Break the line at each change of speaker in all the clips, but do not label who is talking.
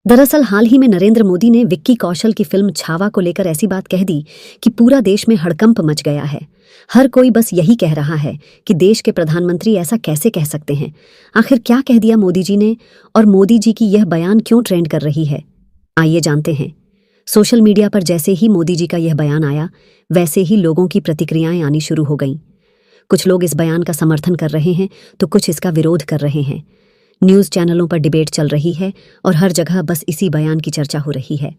दरअसल हाल ही में नरेंद्र मोदी ने विक्की कौशल की फिल्म छावा को लेकर ऐसी बात कह दी कि पूरा देश में हड़कंप मच गया है। हर कोई बस यही कह रहा है कि देश के प्रधानमंत्री ऐसा कैसे कह सकते हैं। आखिर क्या कह दिया मोदी जी ने और मोदी जी की यह बयान क्यों ट्रेंड कर रही है, आइए जानते हैं। सोशल मीडिया पर जैसे ही मोदी जी का यह बयान आया, वैसे ही लोगों की प्रतिक्रियाएं आनी शुरू हो गईं। कुछ लोग इस बयान का समर्थन कर रहे हैं तो कुछ इसका विरोध कर रहे हैं। न्यूज़ चैनलों पर डिबेट चल रही है और हर जगह बस इसी बयान की चर्चा हो रही है।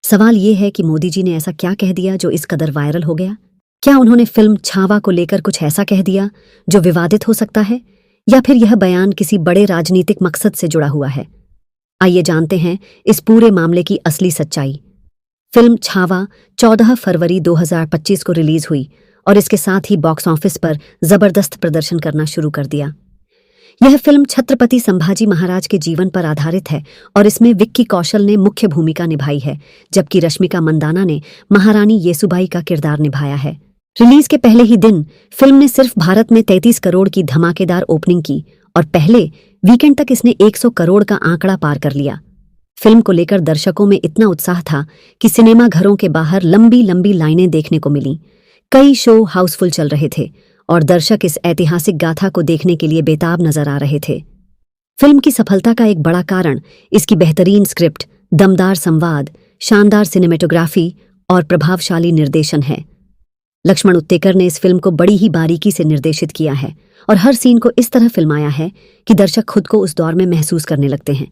सवाल ये है कि मोदी जी ने ऐसा क्या कह दिया जो इस कदर वायरल हो गया। क्या उन्होंने फिल्म छावा को लेकर कुछ ऐसा कह दिया जो विवादित हो सकता है, या फिर यह बयान किसी बड़े राजनीतिक मकसद से जुड़ा हुआ है। आइए जानते हैं इस पूरे मामले की असली सच्चाई। फिल्म छावा 14 फरवरी 2025 को रिलीज हुई और इसके साथ ही बॉक्स ऑफिस पर जबरदस्त प्रदर्शन करना शुरू कर दिया। यह फिल्म छत्रपति संभाजी महाराज के जीवन पर आधारित है और इसमें विक्की कौशल ने मुख्य भूमिका निभाई है, जबकि रश्मिका मंदाना ने महारानी येसुबाई का किरदार निभाया है। रिलीज के पहले ही दिन फिल्म ने सिर्फ भारत में 33 करोड़ की धमाकेदार ओपनिंग की और पहले वीकेंड तक इसने 100 करोड़ का आंकड़ा पार कर लिया। फिल्म को लेकर दर्शकों में इतना उत्साह था कि सिनेमा घरों के बाहर लंबी लंबी लाइनें देखने को मिलीं। कई शो हाउसफुल चल रहे थे और दर्शक इस ऐतिहासिक गाथा को देखने के लिए बेताब नजर आ रहे थे। फिल्म की सफलता का एक बड़ा कारण इसकी बेहतरीन स्क्रिप्ट, दमदार संवाद, शानदार सिनेमेटोग्राफी और प्रभावशाली निर्देशन है। लक्ष्मण उत्तेकर ने इस फिल्म को बड़ी ही बारीकी से निर्देशित किया है और हर सीन को इस तरह फिल्माया है कि दर्शक खुद को उस दौर में महसूस करने लगते हैं।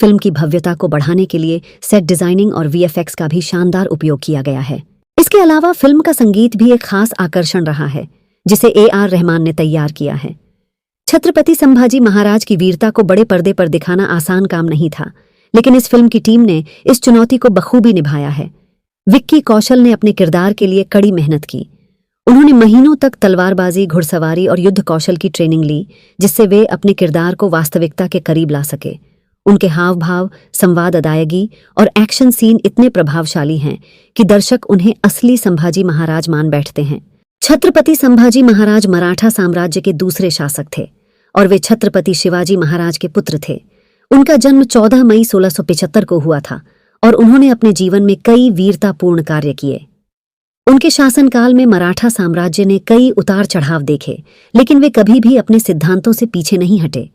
फिल्म की भव्यता को बढ़ाने के लिए सेट डिजाइनिंग और वीएफएक्स का भी शानदार उपयोग किया गया है। इसके अलावा फिल्म का संगीत भी एक खास आकर्षण रहा है, जिसे AR रहमान ने तैयार किया है। छत्रपति संभाजी महाराज की वीरता को बड़े पर्दे पर दिखाना आसान काम नहीं था, लेकिन इस फिल्म की टीम ने इस चुनौती को बखूबी निभाया है। विक्की कौशल ने अपने किरदार के लिए कड़ी मेहनत की। उन्होंने महीनों तक तलवारबाजी, घुड़सवारी और युद्ध कौशल की ट्रेनिंग ली, जिससे वे अपने किरदार को वास्तविकता के करीब ला सके। उनके हाव भाव, संवाद, अदायगी और एक्शन सीन इतने प्रभावशाली हैं कि दर्शक उन्हें असली संभाजी महाराज मान बैठते हैं। छत्रपति संभाजी महाराज मराठा साम्राज्य के दूसरे शासक थे और वे छत्रपति शिवाजी महाराज के पुत्र थे। उनका जन्म 14 मई 1675 को हुआ था और उन्होंने अपने जीवन में कई वीरतापूर्ण कार्य किए। उनके शासनकाल में मराठा साम्राज्य ने कई उतार चढ़ाव देखे, लेकिन वे कभी भी अपने सिद्धांतों से पीछे नहीं हटे।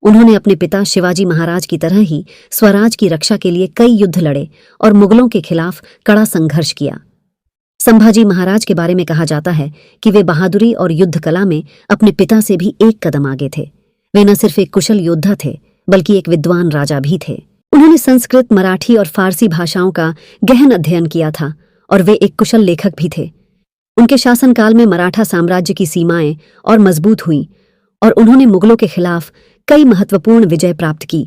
उन्होंने अपने पिता शिवाजी महाराज की तरह ही स्वराज की रक्षा के लिए कई युद्ध लड़े और मुगलों के खिलाफ कड़ा संघर्ष किया। संभाजी महाराज के बारे में कहा जाता है कि वे बहादुरी और युद्ध कला में अपने पिता से भी एक कदम आगे थे। वे न सिर्फ एक कुशल योद्धा थे, बल्कि एक विद्वान राजा भी थे। उन्होंने संस्कृत, मराठी और फारसी भाषाओं का गहन अध्ययन किया था और वे एक कुशल लेखक भी थे। उनके शासनकाल में मराठा साम्राज्य की सीमाएं और मजबूत हुईं और उन्होंने मुगलों के खिलाफ कई महत्वपूर्ण विजय प्राप्त की।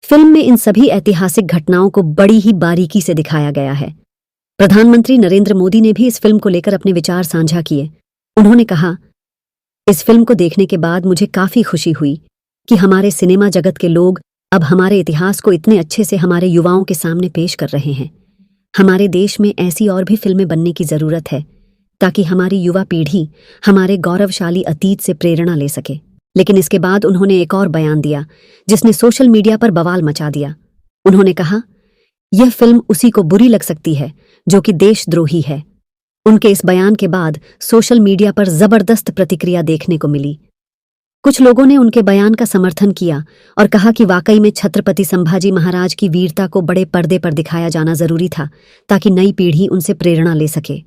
फिल्म में इन सभी ऐतिहासिक घटनाओं को बड़ी ही बारीकी से दिखाया गया है। प्रधानमंत्री नरेंद्र मोदी ने भी इस फिल्म को लेकर अपने विचार साझा किए। उन्होंने कहा, इस फिल्म को देखने के बाद मुझे काफी खुशी हुई कि हमारे सिनेमा जगत के लोग अब हमारे इतिहास को इतने अच्छे से हमारे युवाओं के सामने पेश कर रहे हैं। हमारे देश में ऐसी और भी फिल्में बनने की जरूरत है ताकि हमारी युवा पीढ़ी हमारे गौरवशाली अतीत से प्रेरणा ले सके। लेकिन इसके बाद उन्होंने एक और बयान दिया जिसने सोशल मीडिया पर बवाल मचा दिया। उन्होंने कहा, यह फिल्म उसी को बुरी लग सकती है जो कि देशद्रोही है। उनके इस बयान के बाद सोशल मीडिया पर जबरदस्त प्रतिक्रिया देखने को मिली। कुछ लोगों ने उनके बयान का समर्थन किया और कहा कि वाकई में छत्रपति संभाजी महाराज की वीरता को बड़े पर्दे पर दिखाया जाना जरूरी था ताकि नई पीढ़ी उनसे प्रेरणा ले सके।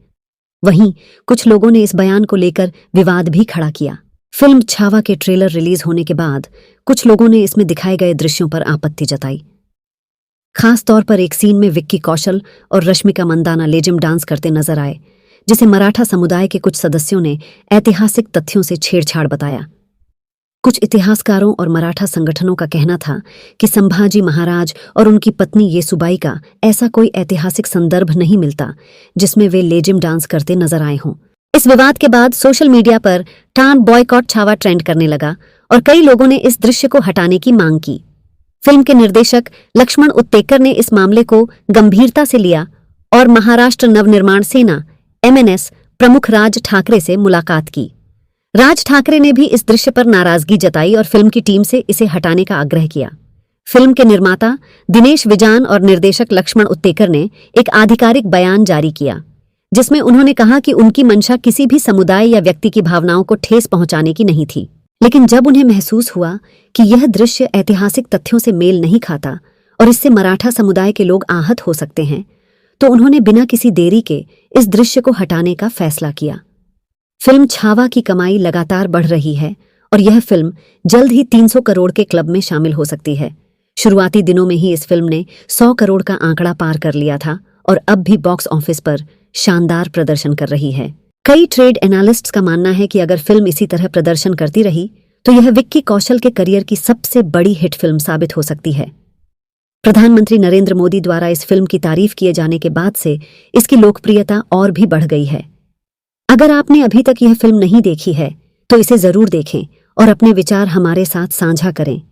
वहीं कुछ लोगों ने इस बयान को लेकर विवाद भी खड़ा किया। फिल्म छावा के ट्रेलर रिलीज होने के बाद कुछ लोगों ने इसमें दिखाए गए दृश्यों पर आपत्ति जताई। खास तौर पर एक सीन में विक्की कौशल और रश्मिका मंदाना लेजिम डांस करते नजर आए, जिसे मराठा समुदाय के कुछ सदस्यों ने ऐतिहासिक तथ्यों से छेड़छाड़ बताया। कुछ इतिहासकारों और मराठा संगठनों का कहना था कि संभाजी महाराज और उनकी पत्नी येसुबाई का ऐसा कोई ऐतिहासिक संदर्भ नहीं मिलता जिसमें वे लेजिम डांस करते नजर आए हों। इस विवाद के बाद सोशल मीडिया पर टान बॉयकॉट छावा ट्रेंड करने लगा और कई लोगों ने इस दृश्य को हटाने की मांग की। फिल्म के निर्देशक लक्ष्मण उत्तेकर ने इस मामले को गंभीरता से लिया और महाराष्ट्र नवनिर्माण सेना MNS प्रमुख राज ठाकरे से मुलाकात की। राज ठाकरे ने भी इस दृश्य पर नाराजगी जताई और फिल्म की टीम से इसे हटाने का आग्रह किया। फिल्म के निर्माता दिनेश विजान और निर्देशक लक्ष्मण उत्तेकर ने एक आधिकारिक बयान जारी किया, जिसमें उन्होंने कहा कि उनकी मंशा किसी भी समुदाय या व्यक्ति की भावनाओं को ठेस पहुंचाने की नहीं थी। लेकिन जब उन्हें महसूस हुआ कि यह दृश्य ऐतिहासिक तथ्यों से मेल नहीं खाता और इससे मराठा समुदाय के लोग आहत हो सकते हैं, तो उन्होंने बिना किसी देरी के इस दृश्य को हटाने का फैसला किया। फिल्म छावा की कमाई लगातार बढ़ रही है और यह फिल्म जल्द ही 300 करोड़ के क्लब में शामिल हो सकती है। शुरुआती दिनों में ही इस फिल्म ने 100 करोड़ का आंकड़ा पार कर लिया था और अब भी बॉक्स ऑफिस पर शानदार प्रदर्शन कर रही है। कई ट्रेड एनालिस्ट्स का मानना है कि अगर फिल्म इसी तरह प्रदर्शन करती रही तो यह विक्की कौशल के करियर की सबसे बड़ी हिट फिल्म साबित हो सकती है। प्रधानमंत्री नरेंद्र मोदी द्वारा इस फिल्म की तारीफ किए जाने के बाद से इसकी लोकप्रियता और भी बढ़ गई है। अगर आपने अभी तक यह फिल्म नहीं देखी है तो इसे जरूर देखें और अपने विचार हमारे साथ साझा करें।